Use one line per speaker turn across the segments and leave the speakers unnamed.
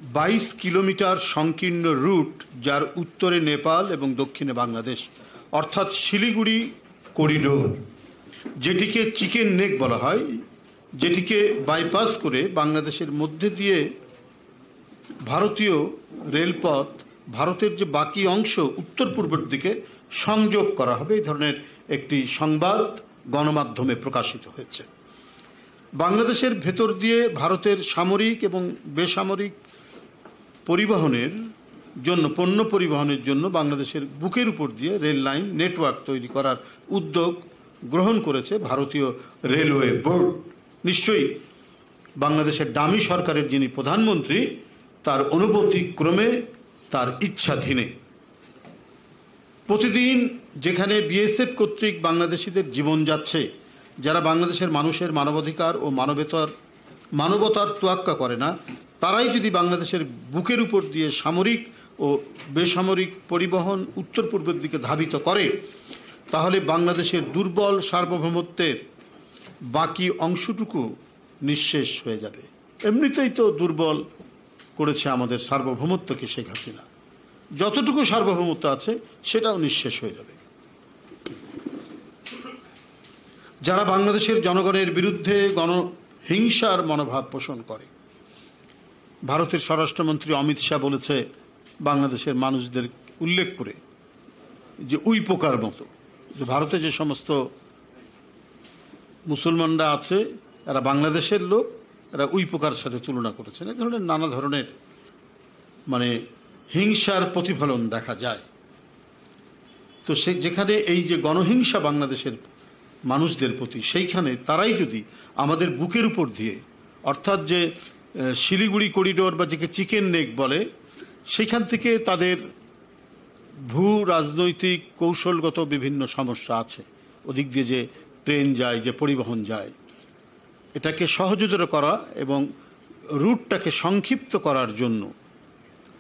22 kilometre সংকীর্ণ root, যার উত্তরে নেপাল এবং দক্ষিণে বাংলাদেশ, অর্থাৎ শিলিগুড়ি করিডোর, যেটিকে চিকেন নেক বলা হয়, যেটিকে বাইপাস করে বাংলাদেশের মধ্যে দিয়ে ভারতীয় রেলপথ ভারতের যে বাকি অংশ উত্তর পূর্বের দিকে সংযোগ করা হবে, এই ধরনের একটি সংবাদ গণমাধ্যমে প্রকাশিত হয়েছে। বাংলাদেশের ভেতর দিয়ে ভারতের সামরিক এবং বেসামরিক পরিবহনের জন্য, পণ্য পরিবহনের জন্য বাংলাদেশের বুকের উপর দিয়ে রেল লাইন নেটওয়ার্ক তৈরি করার উদ্যোগ গ্রহণ করেছে ভারতীয় রেলওয়ে বোর্ড। নিশ্চয়ই বাংলাদেশের ডামি সরকারের যিনি প্রধানমন্ত্রী, তার অনুমতি ক্রমে, তার ইচ্ছাধীনে প্রতিদিন যেখানে বিএসএফ কর্তৃক বাংলাদেশিদের জীবন যাচ্ছে, যারা বাংলাদেশের মানুষের মানবাধিকার ও মানবতার তোয়াক্কা করে না, তারাই যদি বাংলাদেশের বুকের উপর দিয়ে সামরিক ও বেসামরিক পরিবহন উত্তর পূর্বের দিকে ধাবিত করে, তাহলে বাংলাদেশের দুর্বল সার্বভৌমত্বের বাকি অংশটুকু নিঃশেষ হয়ে যাবে। এমনিতেই তো দুর্বল করেছে আমাদের সার্বভৌমত্বকে শেখ হাসিনা, যতটুকু সার্বভৌমত্ব আছে সেটাও নিঃশেষ হয়ে যাবে। যারা বাংলাদেশের জনগণের বিরুদ্ধে গণহিংসার মনোভাব পোষণ করে, ভারতের স্বরাষ্ট্রমন্ত্রী অমিত শাহ বলেছে বাংলাদেশের মানুষদের উল্লেখ করে যে উই পোকার মতো, যে ভারতে যে সমস্ত মুসলমানরা আছে এরা বাংলাদেশের লোক, এরা উই পোকার সাথে তুলনা করেছেন। এই ধরনের নানা ধরনের হিংসার প্রতিফলন দেখা যায়। তো যেখানে এই যে গণহিংসা বাংলাদেশের মানুষদের প্রতি, সেইখানে তারাই যদি আমাদের বুকের উপর দিয়ে, অর্থাৎ যে শিলিগুড়ি করিডোর বা যেকে চিকেন নেক বলে, সেইখান থেকে তাদের ভূ রাজনৈতিক কৌশলগত বিভিন্ন সমস্যা আছে, ওদিক দিয়ে যে ট্রেন যায়, যে পরিবহন যায়, এটাকে সহজতর করা এবং রুটটাকে সংক্ষিপ্ত করার জন্য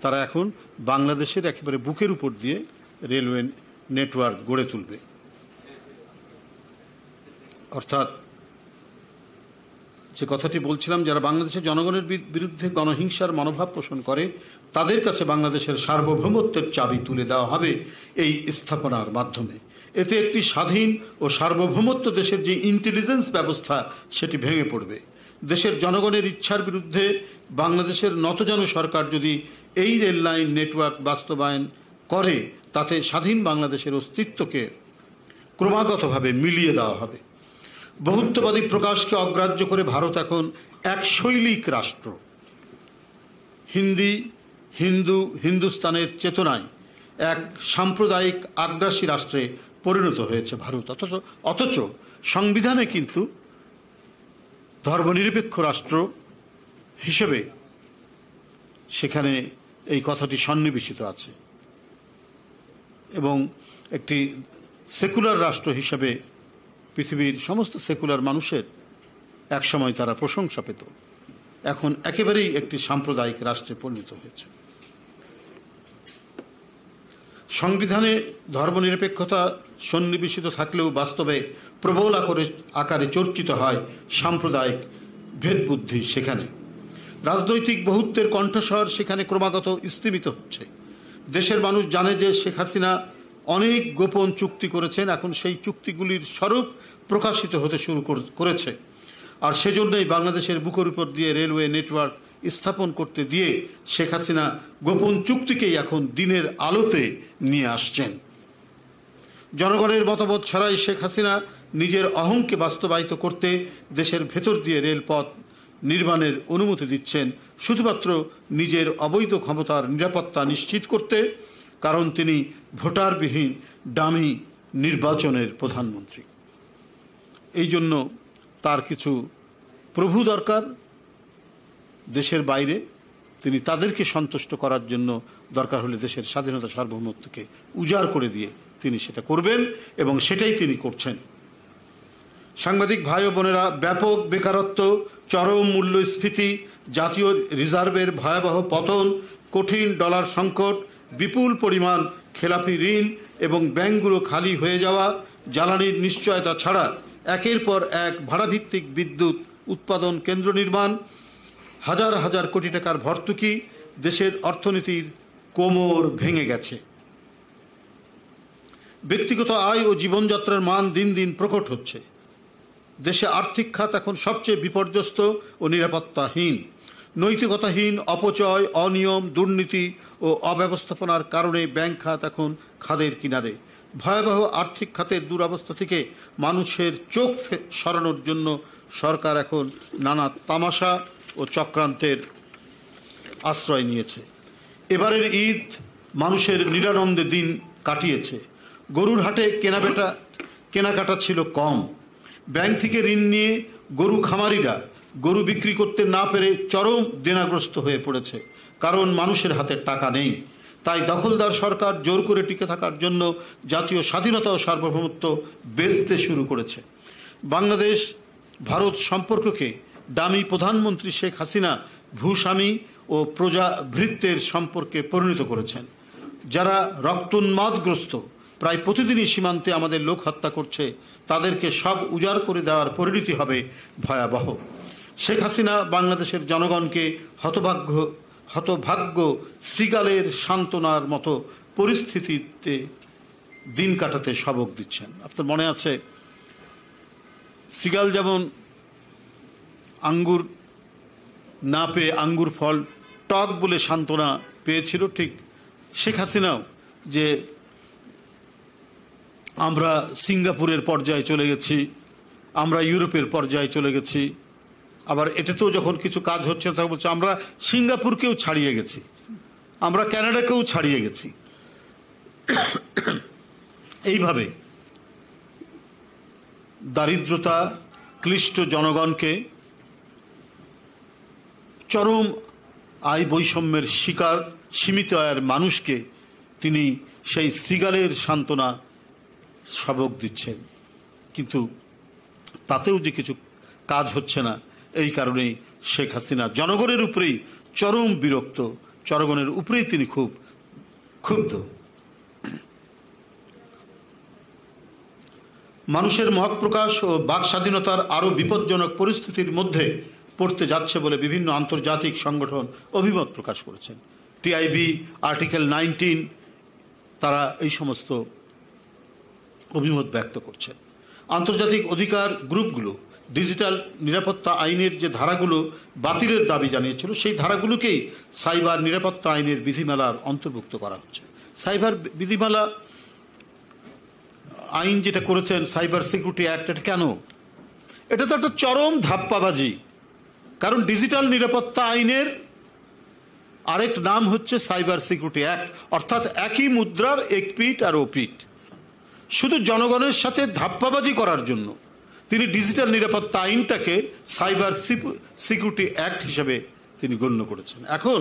তারা এখন বাংলাদেশের একেবারে বুকের উপর দিয়ে রেলওয়ে নেটওয়ার্ক গড়ে তুলবে। অর্থাৎ যে কথাটি বলছিলাম, যারা বাংলাদেশের জনগণের বিরুদ্ধে গণহিংসার মনোভাব পোষণ করে, তাদের কাছে বাংলাদেশের সার্বভৌমত্বের চাবি তুলে দেওয়া হবে এই স্থাপনার মাধ্যমে। এতে একটি স্বাধীন ও সার্বভৌমত্ব দেশের যে ইন্টেলিজেন্স ব্যবস্থা, সেটি ভেঙে পড়বে। দেশের জনগণের ইচ্ছার বিরুদ্ধে বাংলাদেশের নতজানু সরকার যদি এই রেল লাইন নেটওয়ার্ক বাস্তবায়ন করে, তাতে স্বাধীন বাংলাদেশের অস্তিত্বকে ক্রমাগতভাবে মিলিয়ে দেওয়া হবে। বহুত্ববাদী প্রকাশকে অগ্রাহ্য করে ভারত এখন এক শৈলিক রাষ্ট্র, হিন্দুস্তানের চেতনায় এক সাম্প্রদায়িক আগ্রাসী রাষ্ট্রে পরিণত হয়েছে ভারত। অথচ সংবিধানে কিন্তু ধর্মনিরপেক্ষ রাষ্ট্র হিসেবে সেখানে এই কথাটি সন্নিবেশিত আছে এবং একটি সেকুলার রাষ্ট্র হিসেবে পৃথিবীর সমস্ত সেকুলার মানুষের একসময় তারা প্রশংসা পেত, এখন একেবারেই একটি সাম্প্রদায়িক রাষ্ট্রে পরিণত হয়েছে। সংবিধানে ধর্মনিরপেক্ষতা সন্নিবেশিত থাকলেও বাস্তবে প্রবল আকারে চর্চিত হয় সাম্প্রদায়িক ভেদবুদ্ধি। সেখানে রাজনৈতিক বহুত্বের কণ্ঠস্বর সেখানে ক্রমাগত স্তিমিত হচ্ছে। দেশের মানুষ জানে যে শেখ হাসিনা অনেক গোপন চুক্তি করেছেন, এখন সেই চুক্তিগুলির স্বরূপ প্রকাশিত হতে শুরু করেছে। আর সেজন্যই বাংলাদেশের বুকের উপর দিয়ে রেলওয়ে নেটওয়ার্ক স্থাপন করতে দিয়ে শেখ হাসিনা গোপন চুক্তিকেই এখন দিনের আলোতে নিয়ে আসছেন। জনগণের মতামত ছাড়াই শেখ হাসিনা নিজের অহংকে বাস্তবায়িত করতে দেশের ভেতর দিয়ে রেলপথ নির্মাণের অনুমতি দিচ্ছেন শুধুমাত্র নিজের অবৈধ ক্ষমতার নিরাপত্তা নিশ্চিত করতে, কারণ তিনি ভোটারবিহীন ডামি নির্বাচনের প্রধানমন্ত্রী। এই জন্য তার কিছু প্রভু দরকার দেশের বাইরে, তিনি তাদেরকে সন্তুষ্ট করার জন্য দরকার হলে দেশের স্বাধীনতা সার্বভৌমত্বকে উজাড় করে দিয়ে তিনি সেটা করবেন এবং সেটাই তিনি করছেন। সাংবাদিক ভাই ও বোনেরা, ব্যাপক বেকারত্ব, চরম মূল্যস্ফীতি, জাতীয় রিজার্ভের ভয়াবহ পতন, কঠিন ডলার সংকট, বিপুল পরিমাণ খেলাপি ঋণ এবং ব্যাংকগুলো খালি হয়ে যাওয়া, জ্বালানির নিশ্চয়তা ছাড়া একের পর এক ভাড়াভিত্তিক বিদ্যুৎ উৎপাদন কেন্দ্র নির্মাণ, হাজার হাজার কোটি টাকার ভর্তুকি, দেশের অর্থনীতির কোমর ভেঙে গেছে। ব্যক্তিগত আয় ও জীবনযাত্রার মান দিন দিন প্রকট হচ্ছে। দেশে আর্থিক খাত এখন সবচেয়ে বিপর্যস্ত ও নিরাপত্তাহীন। নৈতিকতাহীন, অপচয়, অনিয়ম, দুর্নীতি ও অব্যবস্থাপনার কারণে ব্যাংক খাত এখন খাদের কিনারে। ভয়াবহ আর্থিক খাতের দুরবস্থা থেকে মানুষের চোখ সরানোর জন্য সরকার এখন নানা তামাশা ও চক্রান্তের আশ্রয় নিয়েছে। এবারের ঈদ মানুষের নিরানন্দে দিন কাটিয়েছে। গরুর হাটে কেনাকাটা ছিল কম। ব্যাংক থেকে ঋণ নিয়ে গরু খামারিরা গরু বিক্রি করতে না পেরে চরম দেনাগ্রস্ত হয়ে পড়েছে, কারণ মানুষের হাতে টাকা নেই। তাই দখলদার সরকার জোর করে টিকে থাকার জন্য জাতীয় স্বাধীনতা ও সার্বভৌমত্ব বেচতে শুরু করেছে। বাংলাদেশ ভারত সম্পর্ককে ডামি প্রধানমন্ত্রী শেখ হাসিনা ভূস্বামী ও প্রজাভৃত্যের সম্পর্কে পরিণত করেছেন। যারা রক্তোন্মাদগ্রস্ত প্রায় প্রতিদিনই সীমান্তে আমাদের লোক হত্যা করছে, তাদেরকে সব উজাড় করে দেওয়ার পরিণতি হবে ভয়াবহ। শেখ হাসিনা বাংলাদেশের জনগণকে হতভাগ্য শ্রীগালের সান্ত্বনার মতো পরিস্থিতিতে দিন কাটাতে সবক দিচ্ছেন। আপনার মনে আছে, শ্রীগাল যেমন আঙ্গুর না পেয়ে আঙ্গুর ফল টক বলে সান্ত্বনা পেয়েছিল, ঠিক শেখ হাসিনাও যে আমরা সিঙ্গাপুরের পর্যায়ে চলে গেছি, আমরা ইউরোপের পর্যায়ে চলে গেছি, আবার এটাতেও যখন কিছু কাজ হচ্ছে তখন বলছে আমরা সিঙ্গাপুরকেও ছাড়িয়ে গেছি, আমরা কানাডাকেও ছাড়িয়ে গেছি। এইভাবে দারিদ্রতা ক্লিষ্ট জনগণকে, চরম আয় বৈষম্যের শিকার সীমিত আয়ের মানুষকে তিনি সেই শ্রীগালের সান্ত্বনা সবক দিচ্ছেন। কিন্তু তাতেও যে কিছু কাজ হচ্ছে না, এই কারণেই শেখ হাসিনা জনগণের উপরেই চরম বিরক্ত, জনগণের উপরেই তিনি খুব ক্ষুব্ধ। মানুষের মত প্রকাশ ও বাক স্বাধীনতার আরও বিপজ্জনক পরিস্থিতির মধ্যে পড়তে যাচ্ছে বলে বিভিন্ন আন্তর্জাতিক সংগঠন অভিমত প্রকাশ করেছেন। টিআইবি, আর্টিকেল 19 তারা এই সমস্ত অভিমত ব্যক্ত করছেন। আন্তর্জাতিক অধিকার গ্রুপগুলো ডিজিটাল নিরাপত্তা আইনের যে ধারাগুলো বাতিলের দাবি জানিয়েছিল, সেই ধারাগুলোকেই সাইবার নিরাপত্তা আইনের বিধিমালার অন্তর্ভুক্ত করা হচ্ছে। সাইবার বিধিমালা আইন যেটা করেছেন, সাইবার সিকিউরিটি অ্যাক্ট, এটা কেন? এটা তো একটা চরম ধাপ্পাবাজি। কারণ ডিজিটাল নিরাপত্তা আইনের আরেক নাম হচ্ছে সাইবার সিকিউরিটি অ্যাক্ট, অর্থাৎ একই মুদ্রার এক পিঠ আর ওপিঠ। শুধু জনগণের সাথে ধাপ্পাবাজি করার জন্য তিনি ডিজিটাল নিরাপত্তা আইনটাকে সাইবার সিকিউরিটি অ্যাক্ট হিসেবে তিনি গণ্য করেছেন। এখন